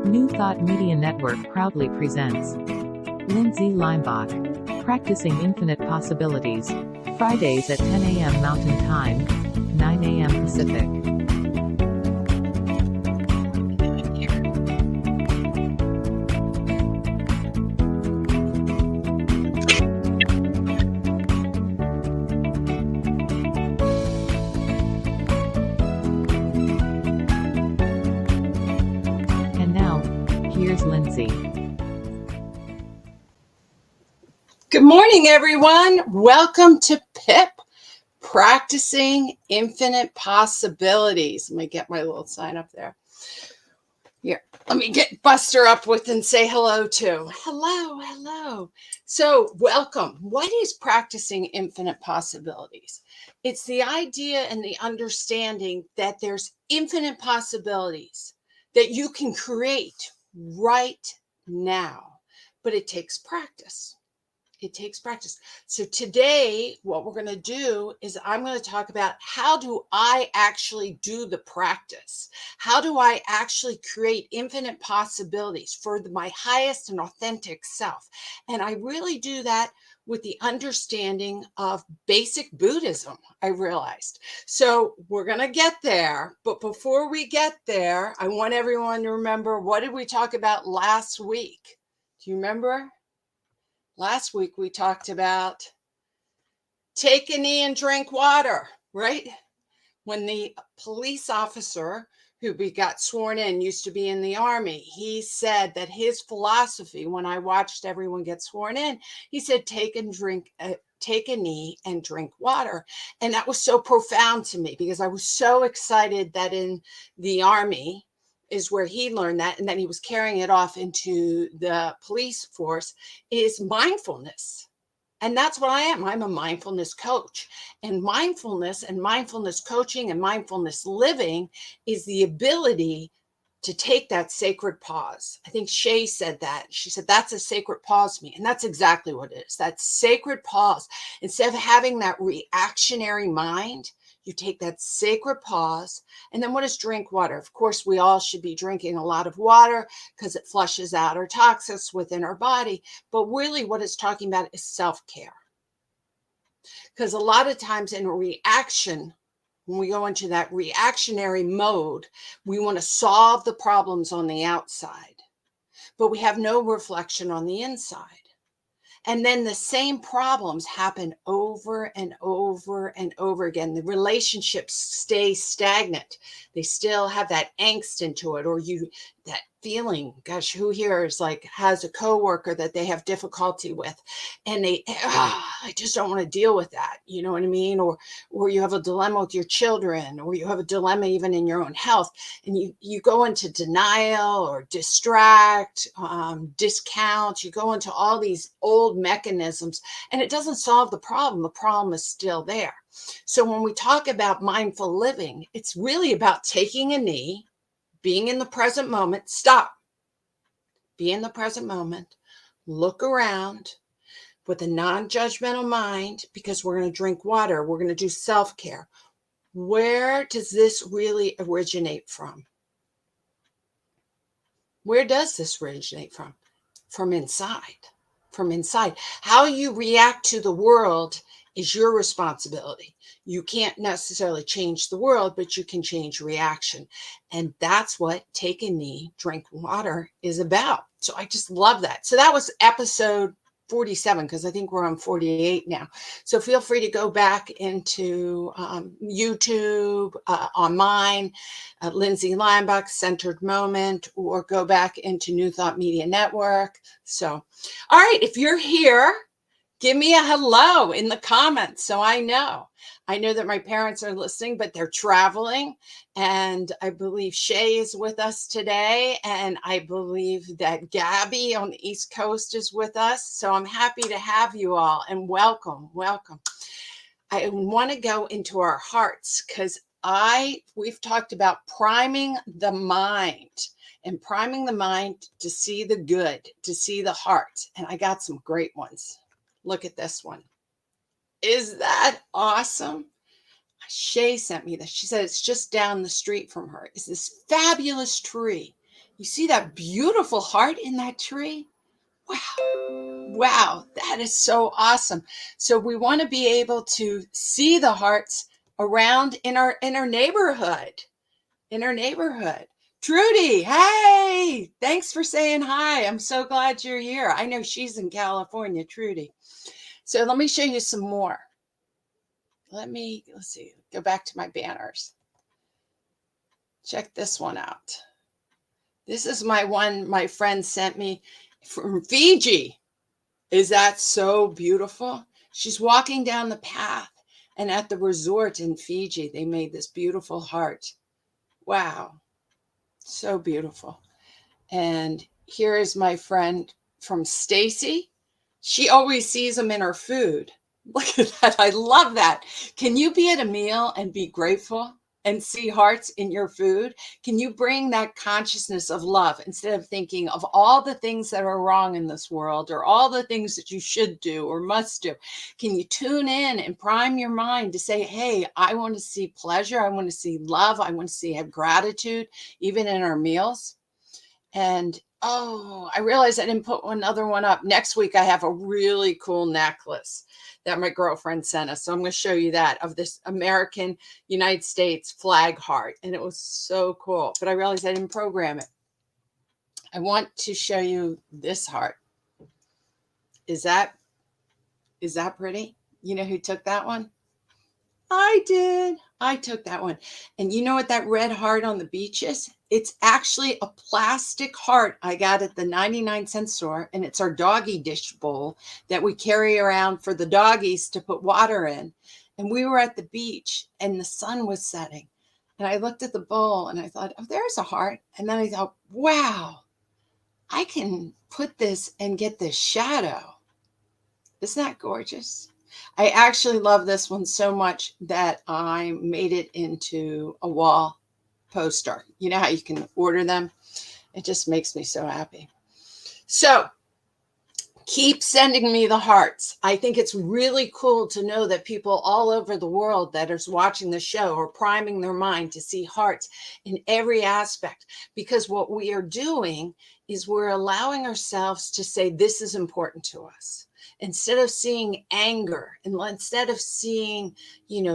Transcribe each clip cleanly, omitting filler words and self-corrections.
New Thought Media Network proudly presents Lindsay Leimbach, Practicing Infinite Possibilities, Fridays at 10 a.m. Mountain Time, 9 a.m. Pacific. And now, here's Lindsay. Good morning, everyone. Welcome to PIP, Practicing Infinite Possibilities. Let me get my little sign up there. Here, let me get Buster up with and say hello to. Hello. So, welcome. What is practicing infinite possibilities? It's the idea and the understanding that there's infinite possibilities that you can create right now, but it takes practice. It takes practice. So today, what we're going to do is I'm going to talk about how do I actually do the practice? How do I actually create infinite possibilities for my highest and authentic self? And I really do that with the understanding of basic Buddhism, I realized. So we're going to get there. But before we get there, I want everyone to remember, what did we talk about last week? Do you remember? Last week, we talked about take a knee and drink water, right? When the police officer who got sworn in used to be in the army, he said that his philosophy, when I watched everyone get sworn in, he said, take a knee and drink water. And that was so profound to me because I was so excited that in the army, is where he learned that, and then he was carrying it off into the police force, is mindfulness. And that's what I am. I'm a mindfulness coach. And mindfulness coaching and mindfulness living is the ability to take that sacred pause. I think Shay said that. She said, that's a sacred pause to me. And that's exactly what it is. That sacred pause. Instead of having that reactionary mind, you take that sacred pause. And then what is drink water? Of course, we all should be drinking a lot of water because it flushes out our toxins within our body. But really what it's talking about is self-care. Because a lot of times in a reaction, when we go into that reactionary mode, we want to solve the problems on the outside, but we have no reflection on the inside. And then the same problems happen over and over and over again. The relationships stay stagnant. They still have that angst into it, or that feeling, gosh, who here is like, has a coworker that they have difficulty with, and I just don't want to deal with that. You know what I mean? Or you have a dilemma with your children, or you have a dilemma even in your own health, and you go into denial or distract, discount, you go into all these old mechanisms, and it doesn't solve the problem. The problem is still there. So when we talk about mindful living, it's really about taking a knee, being in the present moment, stop, be in the present moment, look around with a non-judgmental mind, because we're going to drink water, we're going to do self-care. Where does this really originate from? Where does this originate from? From inside. From inside. How you react to the world is your responsibility. You can't necessarily change the world, but you can change reaction. And that's what take a knee, drink water is about. So I just love that. So that was episode 47, because I think we're on 48 now. So feel free to go back into YouTube, on mine, Lindsay Leimbach, Centeredmoment, or go back into New Thought Media Network. So, all right, if you're here, give me a hello in the comments so I know. I know that my parents are listening, but they're traveling. And I believe Shay is with us today. And I believe that Gabby on the East Coast is with us. So I'm happy to have you all, and welcome. I want to go into our hearts, because we've talked about priming the mind, and priming the mind to see the good, to see the heart. And I got some great ones. Look at this one. Is that awesome? Shay sent me this. She said it's just down the street from her. It's this fabulous tree. You see that beautiful heart in that tree? Wow. Wow, that is so awesome. So we want to be able to see the hearts around in our neighborhood. In our neighborhood. Trudy, hey, thanks for saying hi. I'm so glad you're here. I know she's in California, Trudy. So let me show you some more. Let's see, go back to my banners. Check this one out. This is my one my friend sent me from Fiji. Is that so beautiful? She's walking down the path, and at the resort in Fiji, they made this beautiful heart. Wow, so beautiful. And here is my friend from Stacy. She always sees them in her food. Look at that. I love that. Can you be at a meal and be grateful and see hearts in your food? Can you bring that consciousness of love instead of thinking of all the things that are wrong in this world or all the things that you should do or must do? Can you tune in and prime your mind to say, hey, I want to see pleasure. I want to see love. I want to see have gratitude, even in our meals. And oh, I realized I didn't put another one up. Next week, I have a really cool necklace that my girlfriend sent us. So I'm going to show you that of this American United States flag heart. And it was so cool. But I realized I didn't program it. I want to show you this heart. Is that pretty? You know who took that one? I did. I took that one. And you know what that red heart on the beach is? It's actually a plastic heart I got at the 99-cent store. And it's our doggy dish bowl that we carry around for the doggies to put water in. And we were at the beach and the sun was setting. And I looked at the bowl and I thought, oh, there's a heart. And then I thought, wow, I can put this and get this shadow. Isn't that gorgeous? I actually love this one so much that I made it into a wall poster. You know how you can order them? It just makes me so happy. So keep sending me the hearts. I think it's really cool to know that people all over the world that are watching the show are priming their mind to see hearts in every aspect, because what we are doing is we're allowing ourselves to say, this is important to us. Instead of seeing anger and instead of seeing,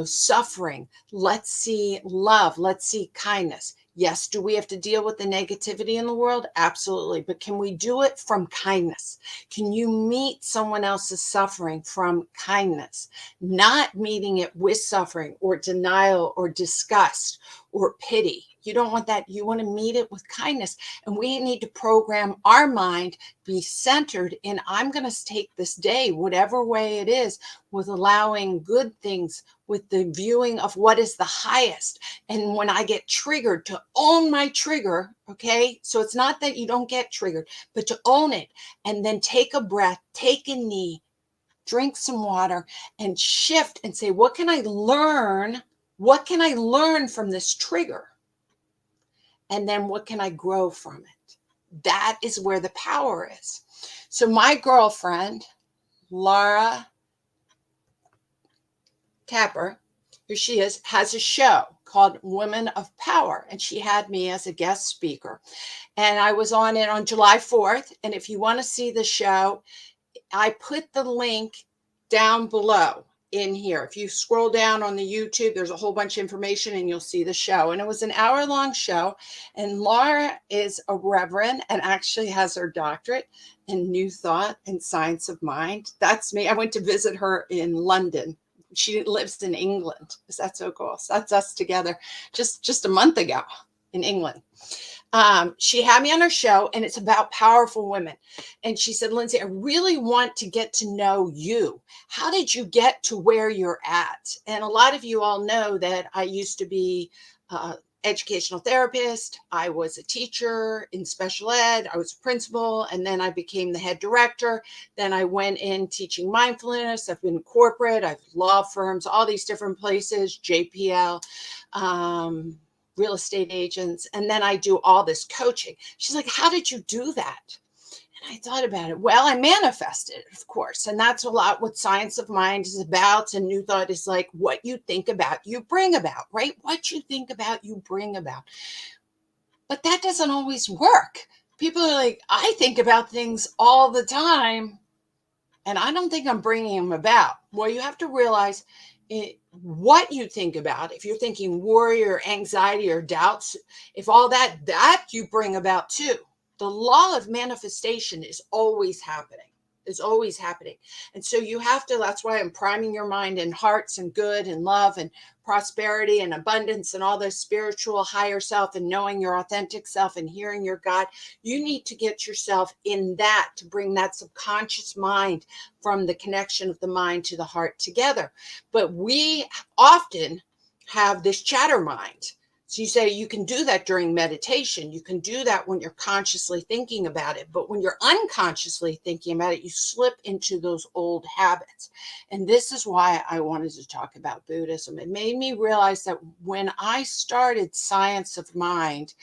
suffering, let's see love. Let's see kindness. Yes, do we have to deal with the negativity in the world? Absolutely. But can we do it from kindness? Can you meet someone else's suffering from kindness, not meeting it with suffering or denial or disgust or pity? You don't want that. You want to meet it with kindness. And we need to program our mind, be centered in, I'm going to take this day, whatever way it is, with allowing good things, with the viewing of what is the highest. And when I get triggered, to own my trigger, okay? So it's not that you don't get triggered, but to own it and then take a breath, take a knee, drink some water and shift and say, what can I learn? What can I learn from this trigger? And then what can I grow from it? That is where the power is. So my girlfriend, Laura Tapper, who she is, has a show called Women of Power. And she had me as a guest speaker. And I was on it on July 4th. And if you want to see the show, I put the link down below in here. If you scroll down on the YouTube, there's a whole bunch of information and you'll see the show. And it was an hour-long show. And Laura is a reverend and actually has her doctorate in New Thought and Science of Mind. That's me. I went to visit her in London. She lives in England. That's so cool. So that's us together just a month ago in England. She had me on her show and it's about powerful women. And she said, Lindsay, I really want to get to know you. How did you get to where you're at? And a lot of you all know that I used to be educational therapist. I was a teacher in special ed. I was a principal, and then I became the head director. Then I went in teaching mindfulness. I've been corporate. I've law firms, all these different places, JPL, real estate agents. And then I do all this coaching. She's like, how did you do that? And I thought about it. Well, I manifested, of course. And that's a lot what Science of Mind is about. And New Thought is like what you think about, you bring about, right? What you think about, you bring about. But that doesn't always work. People are like, I think about things all the time, and I don't think I'm bringing them about. Well, you have to realize what you think about. If you're thinking worry or anxiety or doubts, if all that you bring about too. The law of manifestation is always happening. Is always happening. And so you have to, that's why I'm priming your mind in hearts and good and love and prosperity and abundance and all this spiritual higher self and knowing your authentic self and hearing your God. You need to get yourself in that to bring that subconscious mind from the connection of the mind to the heart together. But we often have this chatter mind. So you say you can do that during meditation. You can do that when you're consciously thinking about it. But when you're unconsciously thinking about it, you slip into those old habits. And this is why I wanted to talk about Buddhism. It made me realize that when I started Science of Mind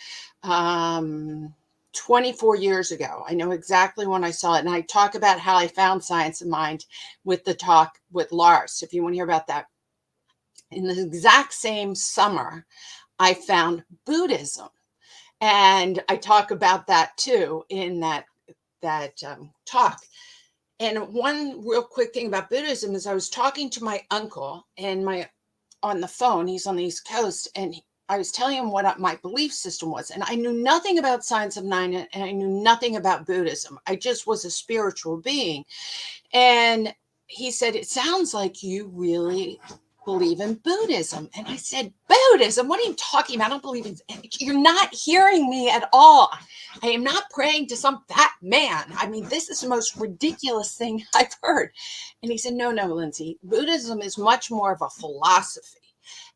24 years ago, I know exactly when I saw it. And I talk about how I found Science of Mind with the talk with Lars, if you want to hear about that. In the exact same summer, I found Buddhism, and I talk about that too in that talk. And one real quick thing about Buddhism is I was talking to my uncle on the phone. He's on the East Coast, and I was telling him what my belief system was. And I knew nothing about Science of Mind, and I knew nothing about Buddhism. I just was a spiritual being. And he said, "It sounds like you really believe in Buddhism." And I said, "Buddhism? What are you talking about? I don't believe in." You're not hearing me at all. I am not praying to some fat man. I mean, this is the most ridiculous thing I've heard. And he said, no, Lindsay, Buddhism is much more of a philosophy.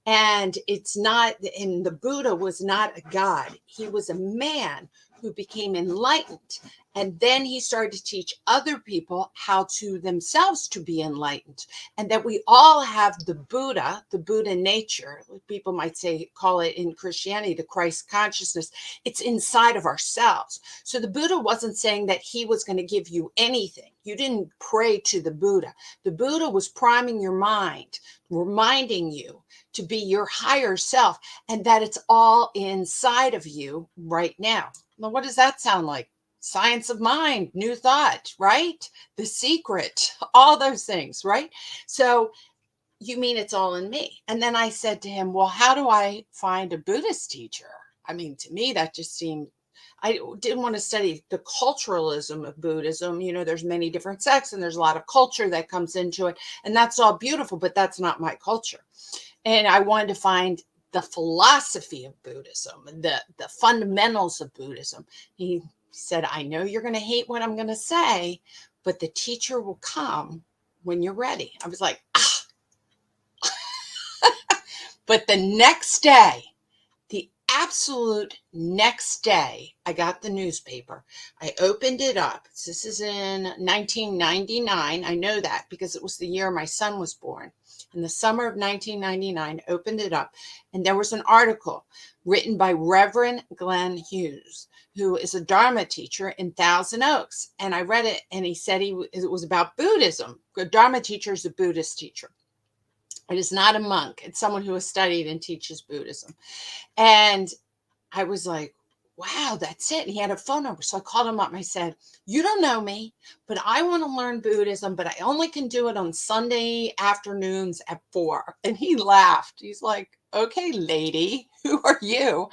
And it's not, and the Buddha was not a god. He was a man who became enlightened. And then he started to teach other people how to themselves to be enlightened. And that we all have the Buddha nature. People might say, call it in Christianity, the Christ consciousness. It's inside of ourselves. So the Buddha wasn't saying that he was going to give you anything. You didn't pray to the Buddha. The Buddha was priming your mind, reminding you to be your higher self, and that it's all inside of you right now. Now, what does that sound like? Science of Mind, New Thought, right? The Secret, all those things, right? So you mean it's all in me? And then I said to him, well, how do I find a Buddhist teacher? I mean, to me, that just seemed, I didn't want to study the culturalism of Buddhism. You know, there's many different sects and there's a lot of culture that comes into it. And that's all beautiful, but that's not my culture. And I wanted to find the philosophy of Buddhism, the fundamentals of Buddhism. He said, I know you're going to hate what I'm going to say, but the teacher will come when you're ready. I was like, ah. But the next day, the absolute next day, I got the newspaper. I opened it up. This is in 1999. I know that because it was the year my son was born. In the summer of 1999, opened it up, and there was an article written by Reverend Glenn Hughes, who is a Dharma teacher in Thousand Oaks. And I read it, and he said it was about Buddhism. A Dharma teacher is a Buddhist teacher. It is not a monk. It's someone who has studied and teaches Buddhism. And I was like, wow, that's it. And he had a phone number. So I called him up and I said, you don't know me, but I want to learn Buddhism, but I only can do it on Sunday afternoons at 4. And he laughed. He's like, okay, lady, who are you?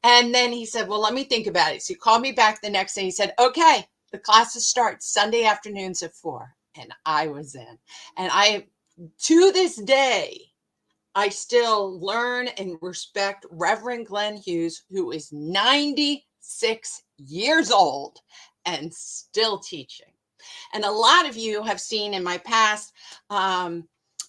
And then he said, well, let me think about it. So he called me back the next day. He said, okay, the classes start Sunday afternoons at 4. And I was in. And to this day, I still learn and respect Reverend Glenn Hughes, who is 96 years old and still teaching. And a lot of you have seen in my past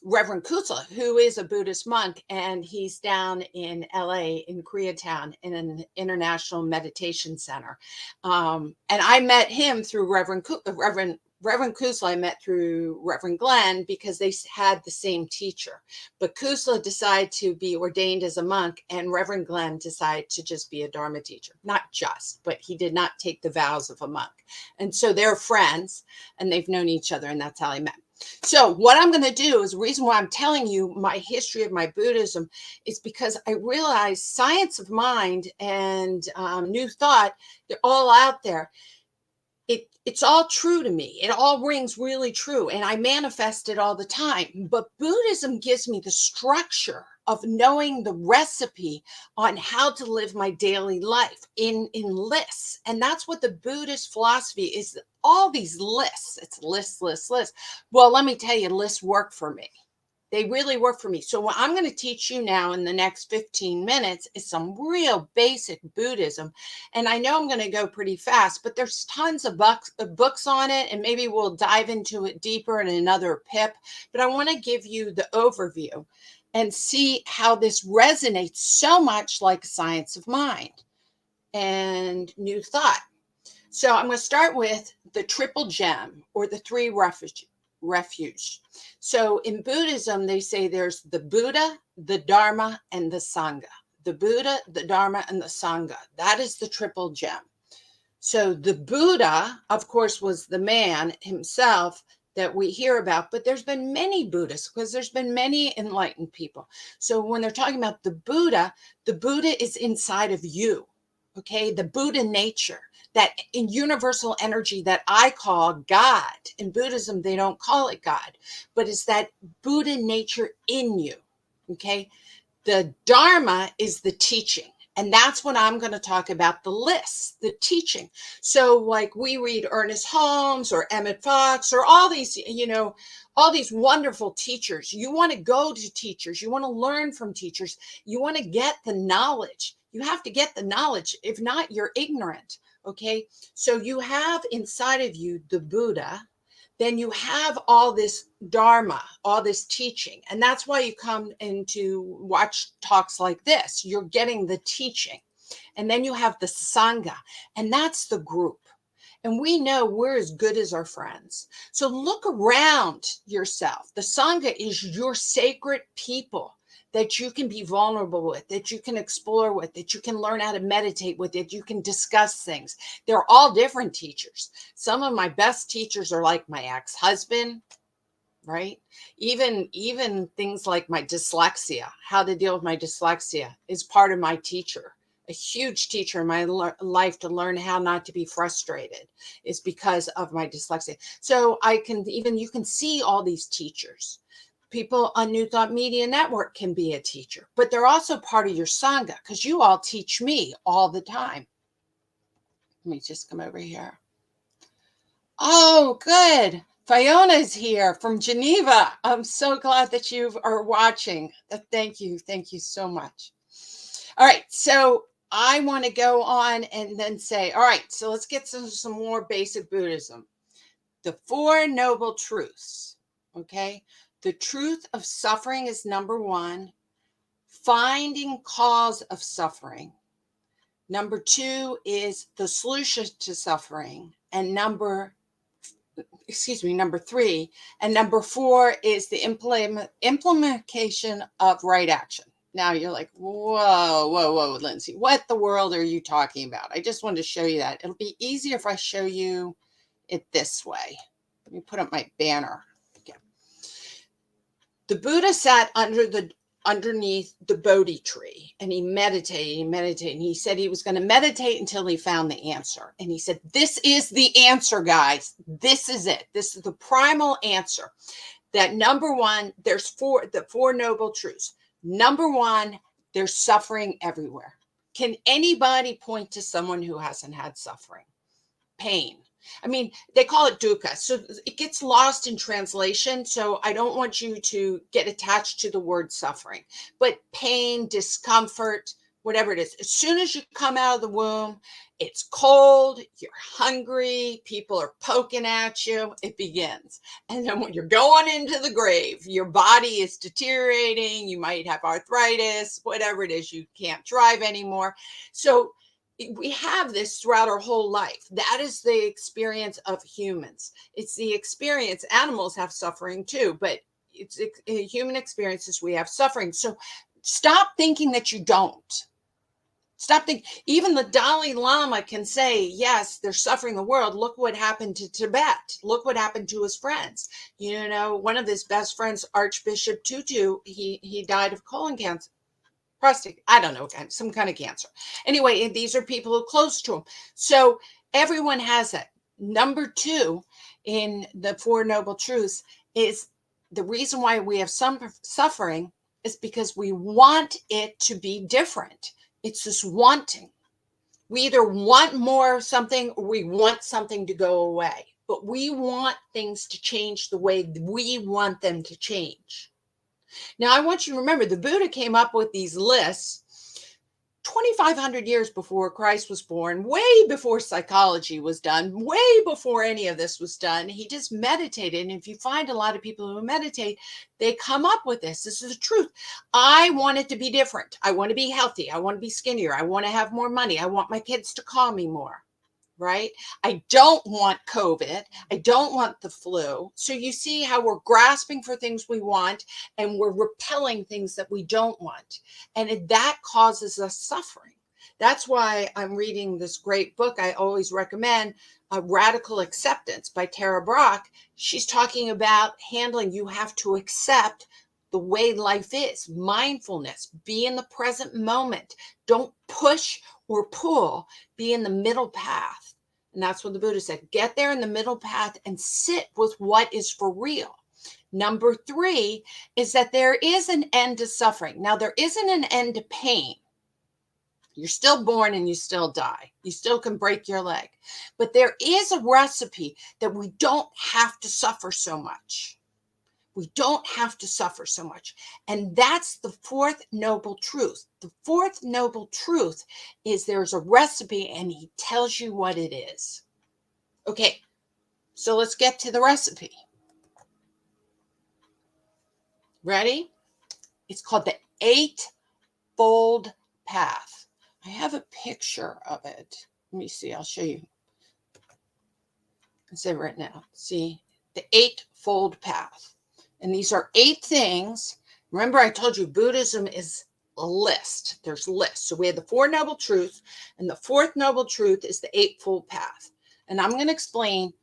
Reverend Kusala, who is a Buddhist monk, and he's down in LA in Koreatown in an international meditation center. And I met him through Reverend Kusala. I met through Reverend Glenn because they had the same teacher. But Kusala decided to be ordained as a monk, and Reverend Glenn decided to just be a Dharma teacher. Not just, but he did not take the vows of a monk. And so they're friends, and they've known each other, and that's how I met. So what I'm going to do is the reason why I'm telling you my history of my Buddhism is because I realize science of mind and new thought, they're all out there. It's all true to me. It all rings really true. And I manifest it all the time. But Buddhism gives me the structure of knowing the recipe on how to live my daily life in lists. And that's what the Buddhist philosophy is, all these lists. It's lists. Well, let me tell you, lists work for me. They really work for me. So what I'm going to teach you now in the next 15 minutes is some real basic Buddhism. And I know I'm going to go pretty fast, but there's tons of books on it, and maybe we'll dive into it deeper in another PIP. But I want to give you the overview and see how this resonates so much like science of mind and new thought. So I'm going to start with the triple gem, or the three refuge. So in Buddhism, they say there's the Buddha, the Dharma, and the Sangha. The Buddha, the Dharma, and the Sangha. That is the triple gem. So the Buddha, of course, was the man himself that we hear about, but there's been many Buddhists because there's been many enlightened people. So when they're talking about the Buddha is inside of you. Okay, the Buddha nature, that in universal energy that I call God. In Buddhism, they don't call it God, but it's that Buddha nature in you. Okay, the Dharma is the teaching. And that's what I'm going to talk about, the lists, the teaching. So like we read Ernest Holmes or Emmett Fox or all these, all these wonderful teachers. You want to go to teachers. You want to learn from teachers. You want to get the knowledge. You have to get the knowledge. If not, you're ignorant. Okay. So you have inside of you the Buddha. Then you have all this Dharma, all this teaching. And that's why you come in to watch talks like this. You're getting the teaching. And then you have the Sangha, and that's the group. And we know we're as good as our friends. So look around yourself. The Sangha is your sacred people that you can be vulnerable with, that you can explore with, that you can learn how to meditate with, that you can discuss things. They're all different teachers. Some of my best teachers are like my ex-husband, right? Even things like my dyslexia, how to deal with my dyslexia is part of my teacher. A huge teacher in my life to learn how not to be frustrated is because of my dyslexia. So you can see all these teachers. People on New Thought Media Network can be a teacher, but they're also part of your Sangha because you all teach me all the time. Let me just come over here. Oh, good. Fiona's here from Geneva. I'm so glad that you are watching. Thank you. Thank you so much. All right. So I want to go on and then say, all right, so let's get some more basic Buddhism. The Four Noble Truths. Okay. The truth of suffering is number one. Finding cause of suffering. Number two is the solution to suffering. And number three. And number four is the implementation of right action. Now you're like, whoa, Lindsay, what the world are you talking about? I just wanted to show you that. It'll be easier if I show you it this way. Let me put up my banner. The Buddha sat underneath the Bodhi tree, and he meditated, and he said he was going to meditate until he found the answer. And he said, this is the answer, guys. This is it. This is the primal answer. That number one, there's the four noble truths. Number one, there's suffering everywhere. Can anybody point to someone who hasn't had suffering? Pain. I mean, they call it dukkha. So it gets lost in translation. So I don't want you to get attached to the word suffering, but pain, discomfort, whatever it is. As soon as you come out of the womb, it's cold, you're hungry, people are poking at you, it begins. And then when you're going into the grave, your body is deteriorating, you might have arthritis, whatever it is, you can't drive anymore. So we have this throughout our whole life. That is the experience of humans. It's the experience. Animals have suffering too, but it's human experiences. We have suffering. So stop thinking that you don't. Stop thinking. Even the Dalai Lama can say, yes, they're suffering the world. Look what happened to Tibet. Look what happened to his friends. You know, one of his best friends, Archbishop Tutu, he died of colon cancer. Prostate, I don't know, some kind of cancer. Anyway, these are people who are close to him. So everyone has it. Number 2 in the Four Noble Truths is the reason why we have some suffering is because we want it to be different. It's this wanting. We either want more of something or we want something to go away. But we want things to change the way we want them to change. Now, I want you to remember the Buddha came up with these lists 2,500 years before Christ was born, way before psychology was done, way before any of this was done. He just meditated. And if you find a lot of people who meditate, they come up with this. This is the truth. I want it to be different. I want to be healthy. I want to be skinnier. I want to have more money. I want my kids to call me more. Right? I don't want COVID. I don't want the flu. So you see how we're grasping for things we want and we're repelling things that we don't want. And that causes us suffering. That's why I'm reading this great book I always recommend, Radical Acceptance by Tara Brach. She's talking about handling. You have to accept the way life is. Mindfulness, be in the present moment. Don't push or pull, be in the middle path. And that's what the Buddha said. Get there in the middle path and sit with what is for real. Number 3 is that there is an end to suffering. Now, there isn't an end to pain. You're still born and you still die. You still can break your leg. But there is a recipe that we don't have to suffer so much. We don't have to suffer so much. And that's the 4th noble truth. The 4th noble truth is there's a recipe and he tells you what it is. Okay, so let's get to the recipe. Ready? It's called the 8-fold path. I have a picture of it. Let me see, I'll show you. I'll say right now. See, the 8-fold path. And these are 8 things. Remember, I told you Buddhism is a list. There's lists. So we have the 4 noble truths, and the 4th noble truth is the 8-fold path. And I'm going to explain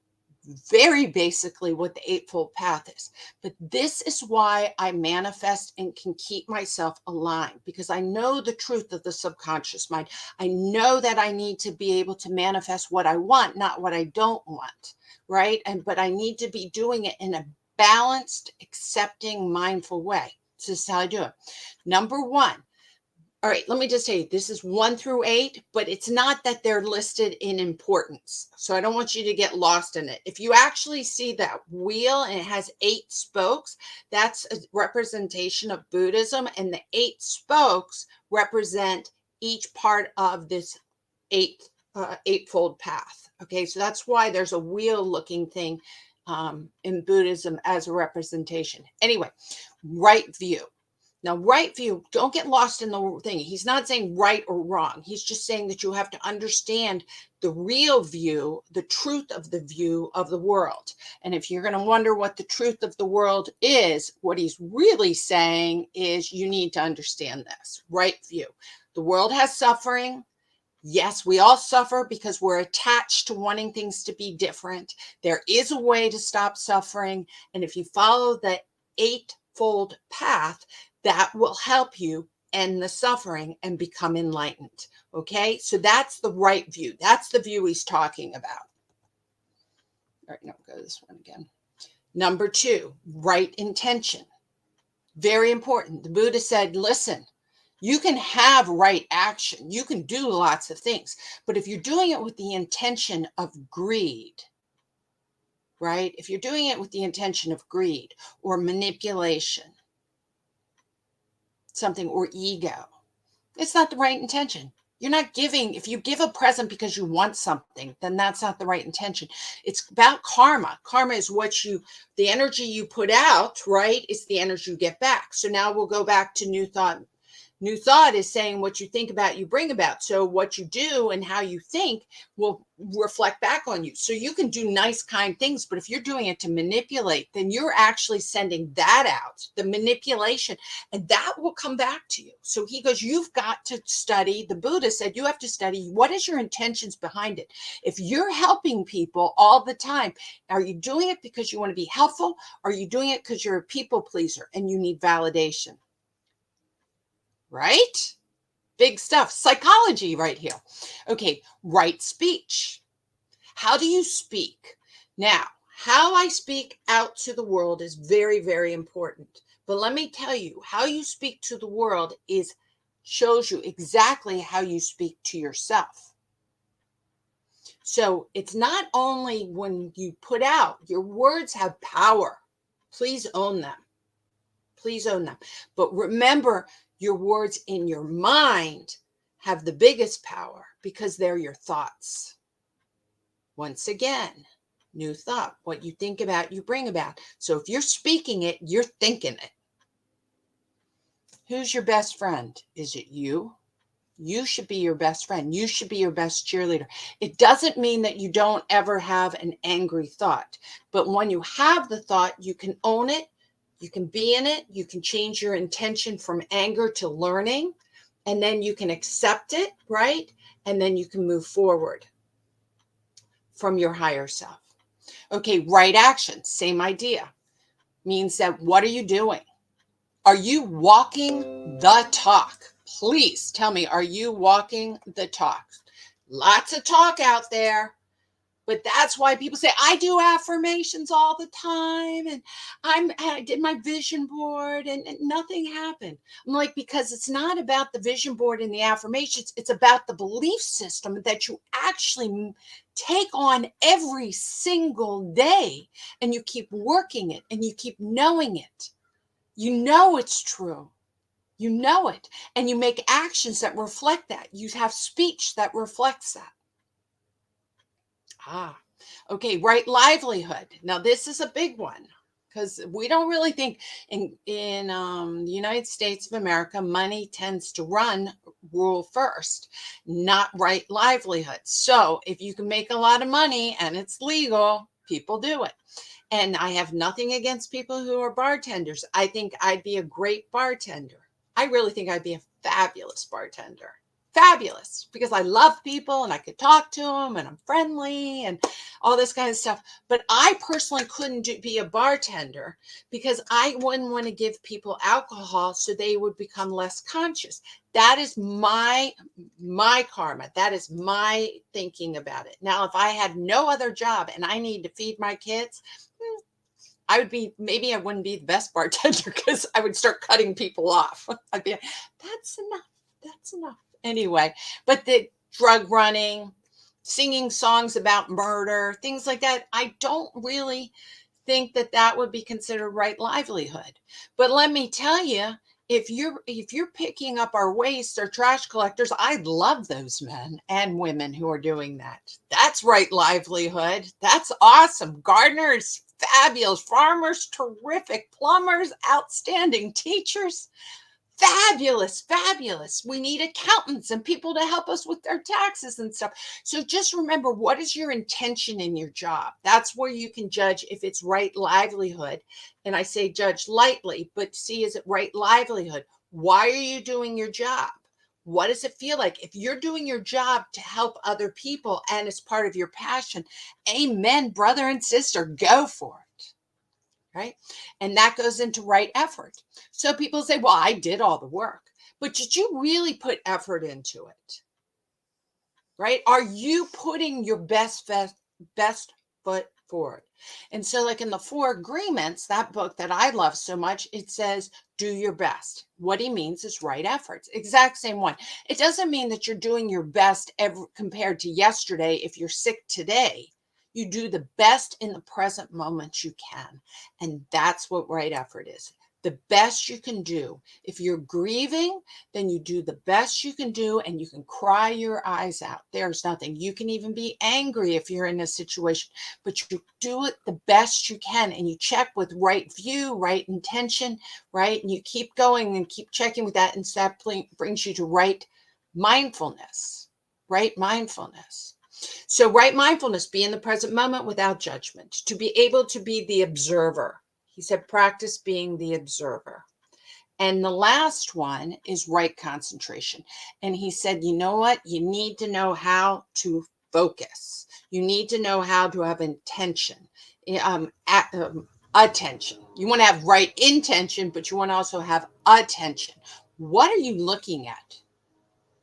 very basically what the 8-fold path is. But this is why I manifest and can keep myself aligned, because I know the truth of the subconscious mind. I know that I need to be able to manifest what I want, not what I don't want, right? But I need to be doing it in a balanced, accepting, mindful way. So this is how I do it. Number 1. All right, let me just say this is 1 through 8, but it's not that they're listed in importance. So I don't want you to get lost in it. If you actually see that wheel and it has 8 spokes, that's a representation of Buddhism. And the 8 spokes represent each part of this 8-fold path. Okay, so that's why there's a wheel looking thing in Buddhism as a representation. Anyway, right view. Now, right view, don't get lost in the thing. He's not saying right or wrong. He's just saying that you have to understand the real view, the truth of the view of the world. And if you're going to wonder what the truth of the world is, what he's really saying is you need to understand this. Right view. The world has suffering. Yes, we all suffer because we're attached to wanting things to be different. There is a way to stop suffering. And if you follow the 8-fold path, that will help you end the suffering and become enlightened. Okay, so that's the right view. That's the view he's talking about. All right, now go this one again. Number 2, right intention. Very important. The Buddha said, listen, you can have right action. You can do lots of things. But if you're doing it with the intention of greed, right? If you're doing it with the intention of greed or manipulation, something, or ego, it's not the right intention. You're not giving. If you give a present because you want something, then that's not the right intention. It's about karma. Karma is the energy you put out, right? It's the energy you get back. So now we'll go back to new thought, New thought is saying what you think about, you bring about. So what you do and how you think will reflect back on you. So you can do nice, kind things, but if you're doing it to manipulate, then you're actually sending that out, the manipulation, and that will come back to you. So he goes, you've got to study. The Buddha said you have to study what is your intentions behind it. If you're helping people all the time, are you doing it because you want to be helpful? Or are you doing it because you're a people pleaser and you need validation? Right? Big stuff. Psychology right here. Okay, right speech. How do you speak? Now, how I speak out to the world is very, very important. But let me tell you, how you speak to the world shows you exactly how you speak to yourself. So it's not only when you put out, your words have power. Please own them. Please own them. But remember, your words in your mind have the biggest power because they're your thoughts. Once again, new thought. What you think about, you bring about. So if you're speaking it, you're thinking it. Who's your best friend? Is it you? You should be your best friend. You should be your best cheerleader. It doesn't mean that you don't ever have an angry thought. But when you have the thought, you can own it. You can be in it. You can change your intention from anger to learning. And then you can accept it, right? And then you can move forward from your higher self. Okay, right action, same idea. Means that what are you doing? Are you walking the talk? Please tell me, are you walking the talk? Lots of talk out there. But that's why people say, I do affirmations all the time. And I did my vision board and nothing happened. I'm like, because it's not about the vision board and the affirmations. It's about the belief system that you actually take on every single day. And you keep working it and you keep knowing it. You know it's true. You know it. And you make actions that reflect that. You have speech that reflects that. Okay, right livelihood. Now, this is a big one because we don't really think in the United States of America, money tends to rule first, not right livelihood. So if you can make a lot of money and it's legal, people do it. And I have nothing against people who are bartenders. I think I'd be a great bartender. I really think I'd be a fabulous bartender. Fabulous, because I love people and I could talk to them and I'm friendly and all this kind of stuff. But I personally couldn't be a bartender because I wouldn't want to give people alcohol so they would become less conscious. That is my karma. That is my thinking about it. Now, if I had no other job and I need to feed my kids, maybe I wouldn't be the best bartender because I would start cutting people off. I'd be like, that's enough. That's enough. Anyway, but the drug running, singing songs about murder, things like that, I don't really think that would be considered right livelihood. But let me tell you, if you're picking up our waste or trash collectors, I love those men and women who are doing that. That's right livelihood. That's awesome. Gardeners, fabulous. Farmers, terrific. Plumbers, outstanding. Teachers, fabulous, fabulous. We need accountants and people to help us with their taxes and stuff. So just remember, what is your intention in your job? That's where you can judge if it's right livelihood. And I say judge lightly, but see, is it right livelihood? Why are you doing your job? What does it feel like? If you're doing your job to help other people and it's part of your passion, amen, brother and sister, go for it. Right? And that goes into right effort. So people say, well, I did all the work, but did you really put effort into it? Right? Are you putting your best foot forward? And so like in the 4 Agreements, that book that I love so much, it says, do your best. What he means is right efforts. Exact same one. It doesn't mean that you're doing your best compared to yesterday. If you're sick today, you do the best in the present moment you can. And that's what right effort is. the best you can do. If you're grieving, then you do the best you can do, and you can cry your eyes out. There's nothing. You can even be angry if you're in a situation, but you do it the best you can, and you check with right view, right intention, right? And you keep going and keep checking with that, and that brings you to right mindfulness, right mindfulness. So right mindfulness, be in the present moment without judgment, to be able to be the observer. He said, practice being the observer. And the last one is right concentration. And he said, you know what? You need to know how to focus. You need to know how to have intention, attention. You want to have right intention, but you want to also have attention. What are you looking at?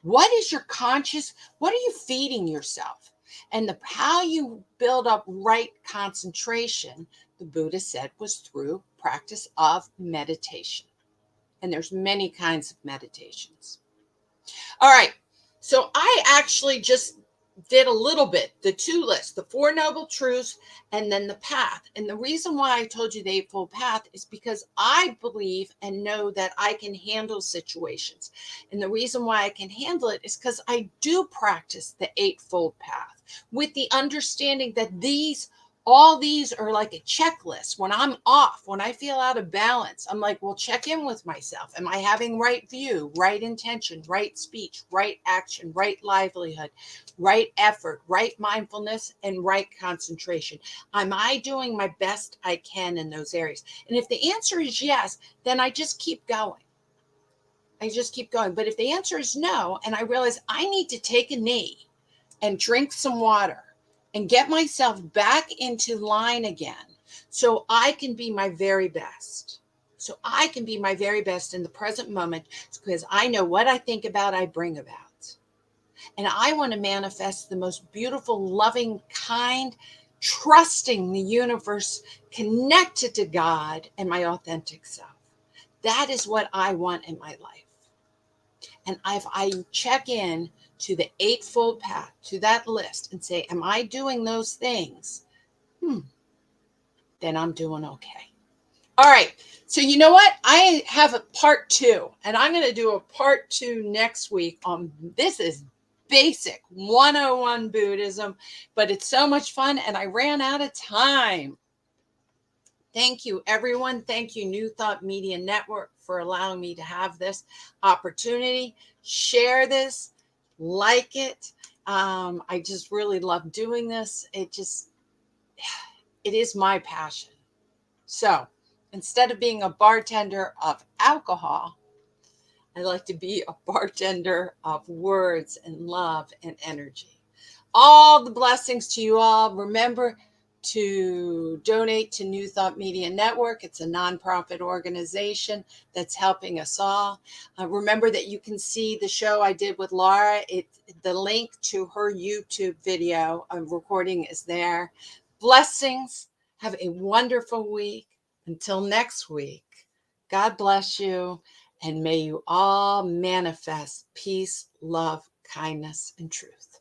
What is your conscious? What are you feeding yourself? And how you build up right concentration, the Buddha said, was through practice of meditation. And there's many kinds of meditations. All right. So I actually just did a little bit, the two lists, the Four Noble Truths and then the path. And the reason why I told you the Eightfold Path is because I believe and know that I can handle situations. And the reason why I can handle it is because I do practice the Eightfold Path with the understanding that all these are like a checklist. When I'm off, when I feel out of balance, I'm like, well, check in with myself. Am I having right view, right intention, right speech, right action, right livelihood, right effort, right mindfulness, and right concentration? Am I doing my best I can in those areas? And if the answer is yes, then I just keep going. But if the answer is no, and I realize I need to take a knee and drink some water and get myself back into line again so I can be my very best. So I can be my very best in the present moment, because I know what I think about, I bring about. And I want to manifest the most beautiful, loving, kind, trusting the universe, connected to God and my authentic self. That is what I want in my life. And if I check in to the Eightfold Path, to that list, and say, am I doing those things? Then I'm doing okay. All right. So you know what? I have a part 2, and I'm going to do a part 2 next week on this is basic 101 Buddhism, but it's so much fun, and I ran out of time. Thank you, everyone. Thank you, New Thought Media Network, for allowing me to have this opportunity. Share this, like it. I just really love doing this. It is my passion. So instead of being a bartender of alcohol, I like to be a bartender of words and love and energy. All the blessings to you all. Remember to donate to New Thought Media Network. It's a nonprofit organization that's helping us all. Remember that you can see the show I did with Laura. The link to her YouTube video recording is there. Blessings. Have a wonderful week. Until next week, God bless you, and may you all manifest peace, love, kindness, and truth.